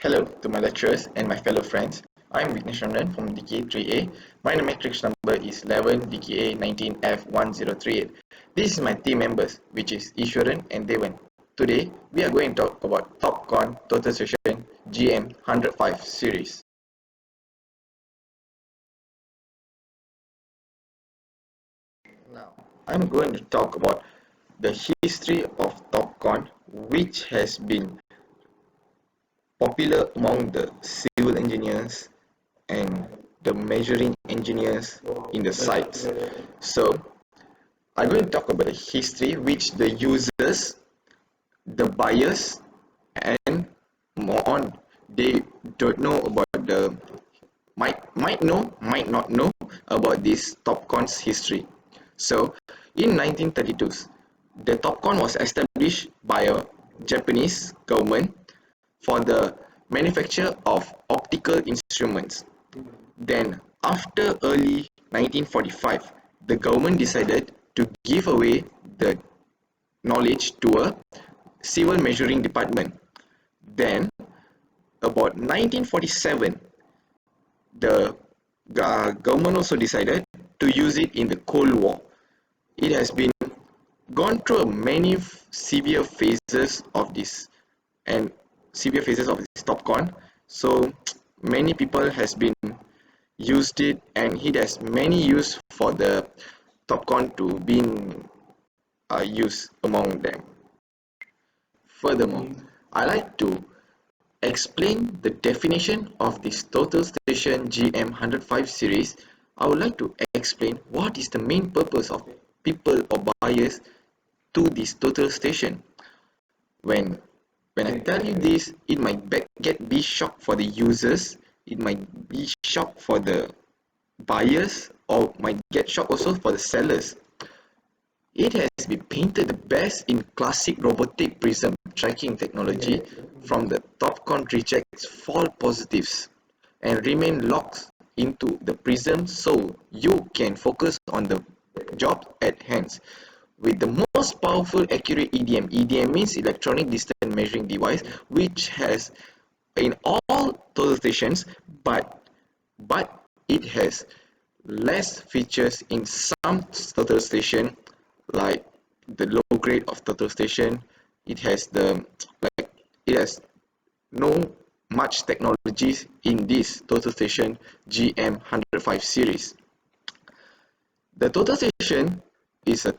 Hello to my lecturers and my fellow friends. I'm Vigneshandan from DKA 3A. My matrix number is 11 DKA 19F1038. This is my team members, which is Ishwaran and Devan. Today, we are going to talk about Topcon Total Session GM-105 series. Now, I'm going to talk about the history of Topcon, which has been popular among the civil engineers and the measuring engineers in the sites. So I'm going to talk about the history which the users, the buyers, and more on they don't know about the might know, might not know about this Topcon's history. So in 1932, the Topcon was established by a Japanese government for the manufacture of optical instruments. Then, after early 1945, the government decided to give away the knowledge to a civil measuring department. Then, about 1947, the government also decided to use it in the Cold War. It has been gone through many severe phases of this and severe phases of this Topcon. So many people has been used it, and it has many use for the Topcon to being used among them. Furthermore, I like to explain the definition of this total station GM-105 series. I would like to explain what is the main purpose of people or buyers to this total station. When when I tell you this, it might be shock for the users, it might be shock for the buyers, or might get shock also for the sellers. It has been painted the best in classic robotic prism tracking technology. From the Topcon rejects false positives and remain locked into the prism so you can focus on the job at hand. With the most powerful accurate EDM. EDM means electronic distance measuring device, which has in all total stations, but it has less features in some total station, like the low grade of total station. It has the like it has no much technologies in this total station GM-105 series. The total station is a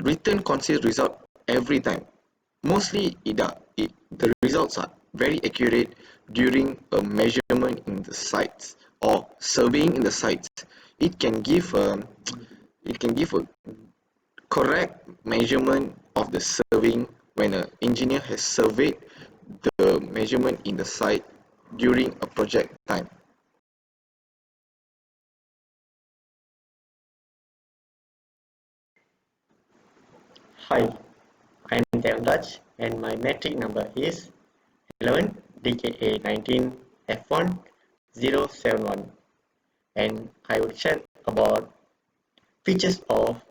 written consist result every time. Mostly the results are very accurate during a measurement in the sites or surveying in the sites. It can give a correct measurement of the surveying when an engineer has surveyed the measurement in the site during a project time. Hi, I'm Devraj and my metric number is 11 DKA 19 F1071, and I will share about features of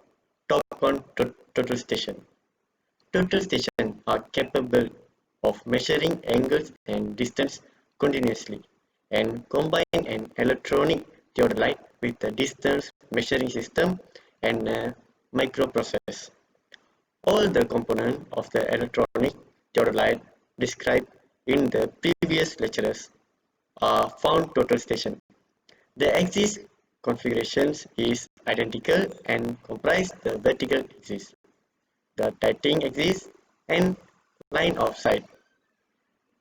Topcon total station. Total stations are capable of measuring angles and distance continuously and combine an electronic theodolite with a distance measuring system and a microprocessor. All the components of the electronic theodolite described in the previous lectures are found total station. The axis configurations is identical and comprise the vertical axis, the tilting axis, and line of sight.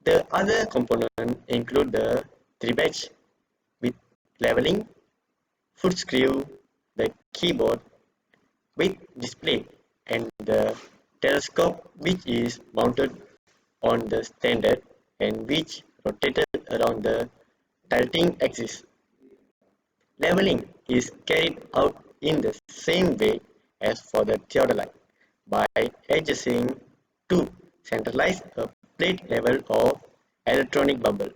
The other components include the tribatch with leveling, foot screw, the keyboard with display, and the telescope, which is mounted on the standard and which rotated around the tilting axis. Leveling is carried out in the same way as for the theodolite by adjusting to centralize a plate level of electronic bubble.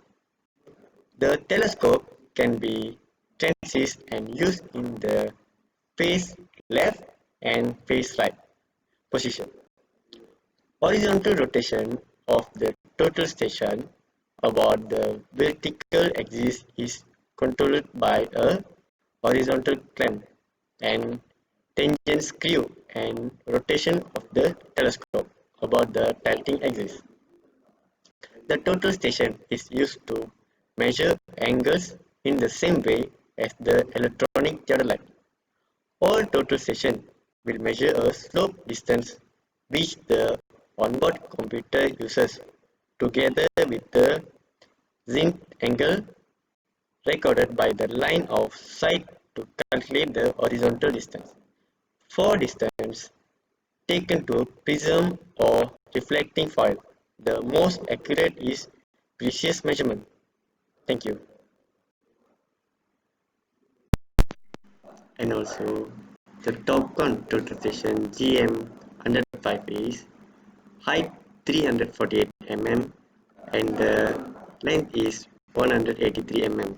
The telescope can be transist and used in the face left and face right position. Horizontal rotation of the total station about the vertical axis is controlled by a horizontal clamp and tangent screw and rotation of the telescope about the tilting axis. The total station is used to measure angles in the same way as the electronic theodolite. All total station will measure a slope distance which the onboard computer uses together with the zinc angle recorded by the line of sight to calculate the horizontal distance. For distance taken to a prism or reflecting foil, the most accurate is precious measurement. Thank you. And also, the Topcon total station GM-105 is height 348 mm and the length is 183 mm,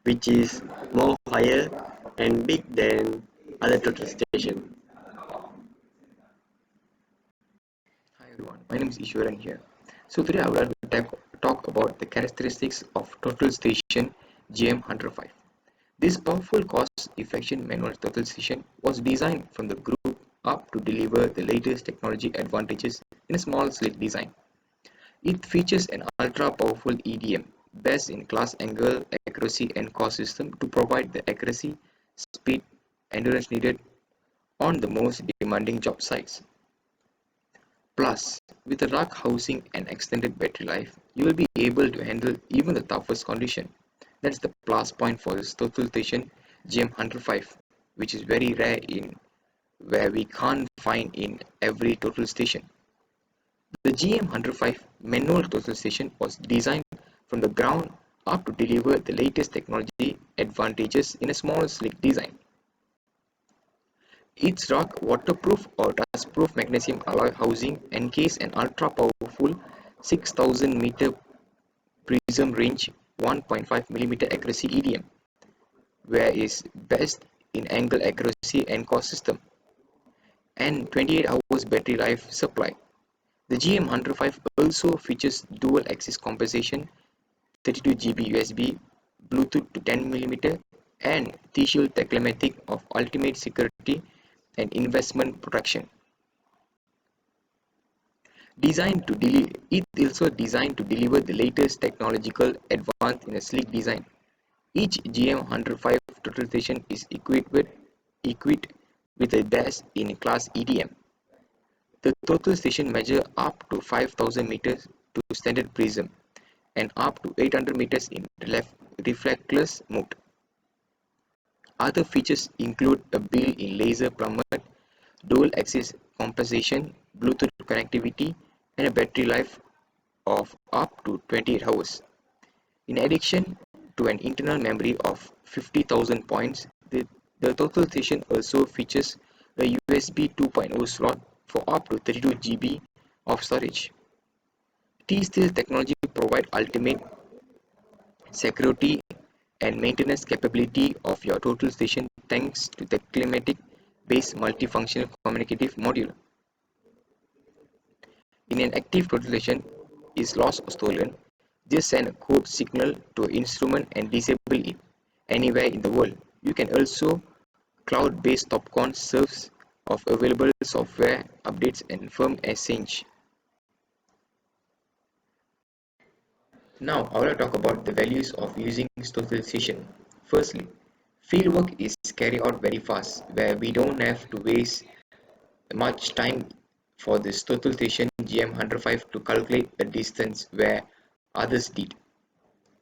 which is more higher and big than other total station. Hi everyone, my name is Ishwaran here. So today I would like to talk about the characteristics of total station GM-105. This powerful cost-efficient manual total station was designed from the group up to deliver the latest technology advantages in a small sleek design. It features an ultra-powerful EDM, best-in-class angle, accuracy and cost system to provide the accuracy, speed, endurance needed on the most demanding job sites. Plus, with a rack housing and extended battery life, you will be able to handle even the toughest condition. That's the plus point for this total station GM-105, which is very rare in where we can't find in every total station. The GM-105 manual total station was designed from the ground up to deliver the latest technology advantages in a small sleek design. Its rock waterproof or dustproof magnesium alloy housing encase an ultra-powerful 6000 meter prism range 1.5 mm accuracy EDM, where is best in angle accuracy and cost system, and 28 hours battery life supply. The GM-105 also features dual axis compensation, 32 GB USB, Bluetooth to 10 mm, and T-Shield telematics of ultimate security and investment protection. It also designed to deliver the latest technological advance in a sleek design. Each GM-105 total station is equipped with a best-in-class EDM. The total station measures up to 5000 meters to standard prism and up to 800 meters in reflectless mode. Other features include a built-in laser plummet, dual-axis compensation, Bluetooth connectivity, and a battery life of up to 28 hours. In addition to an internal memory of 50,000 points, the total station also features a USB 2.0 slot for up to 32 GB of storage. T-Steel technology provides ultimate security and maintenance capability of your total station thanks to the climatic-based multifunctional communicative module. In an active total station is lost or stolen, just send a code signal to an instrument and disable it anywhere in the world. You can also cloud-based Topcon serves of available software updates and firm exchange. Now I will talk about the values of using total station. Firstly, fieldwork is carried out very fast, where we don't have to waste much time for this total station GM-105 to calculate the distance where others did.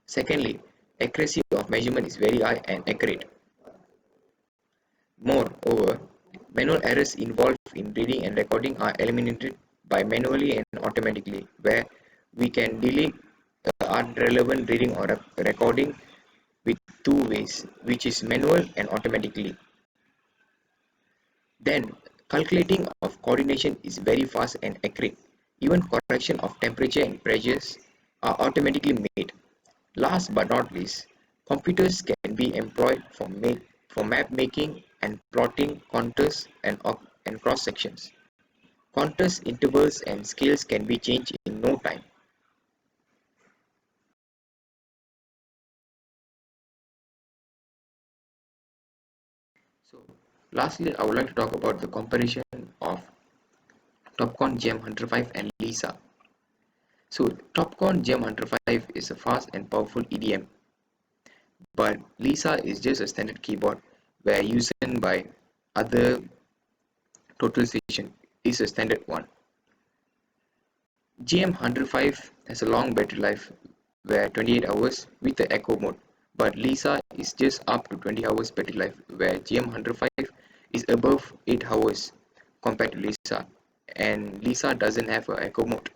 Secondly, accuracy of measurement is very high and accurate. Moreover, manual errors involved in reading and recording are eliminated by manually and automatically, where we can delete unrelevant reading or recording with two ways, which is manual and automatically. Then, calculating of coordination is very fast and accurate. Even correction of temperature and pressures are automatically made. Last but not least, computers can be employed for map making and plotting contours and cross sections. Contours, intervals and scales can be changed in no time. Lastly, I would like to talk about the comparison of Topcon GM-105 and Lisa. So Topcon GM-105 is a fast and powerful EDM, but Lisa is just a standard keyboard where used by other total station is a standard one. GM-105 has a long battery life where 28 hours with the echo mode, but Lisa is just up to 20 hours battery life where GM-105 is above 8 hours compared to Lisa, and Lisa doesn't have a echo mode.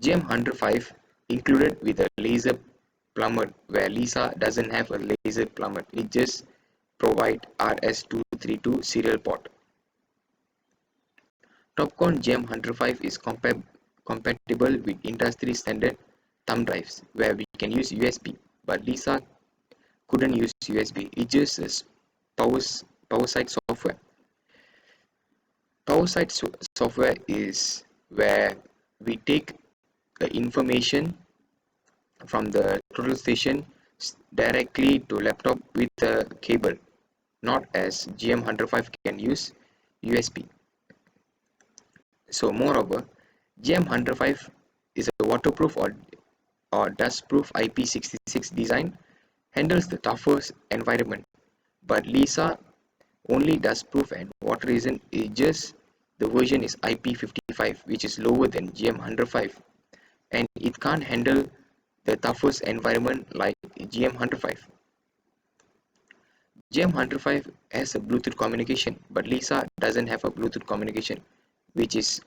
GM-105 included with a laser plumber where Lisa doesn't have a laser plumber, it just provide RS-232 serial port. Topcon GM-105 is compatible with industry standard thumb drives where we can use USB, but Lisa couldn't use USB. It just is power side software. Power side software is where we take the information from the total station directly to laptop with a cable, not as GM-105 can use USB. So moreover, GM-105 is a waterproof or dustproof IP66 design, handles the toughest environment, but Lisa only dustproof and water resistant is just the version is IP55, which is lower than GM-105, and it can't handle the toughest environment like GM-105. GM-105 has a Bluetooth communication, but Lisa doesn't have a Bluetooth communication, which is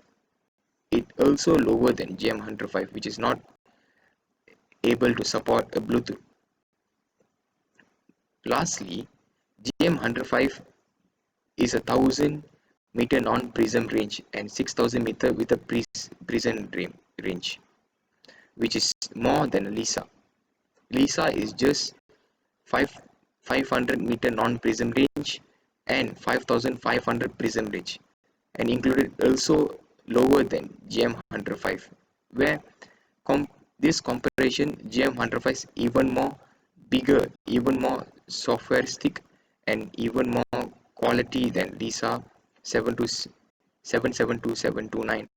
it also lower than GM-105, which is not able to support a Bluetooth. Lastly, GM-105 is a 1000-meter non-prism range and 6000-meter with a prism range, which is more than Lisa. Lisa is just 500-meter non-prism range and 5500 prism range, and included also lower than GM-105, where this comparison GM-105 is even more bigger, even more softwareistic, and even more quality than Lisa 7272729.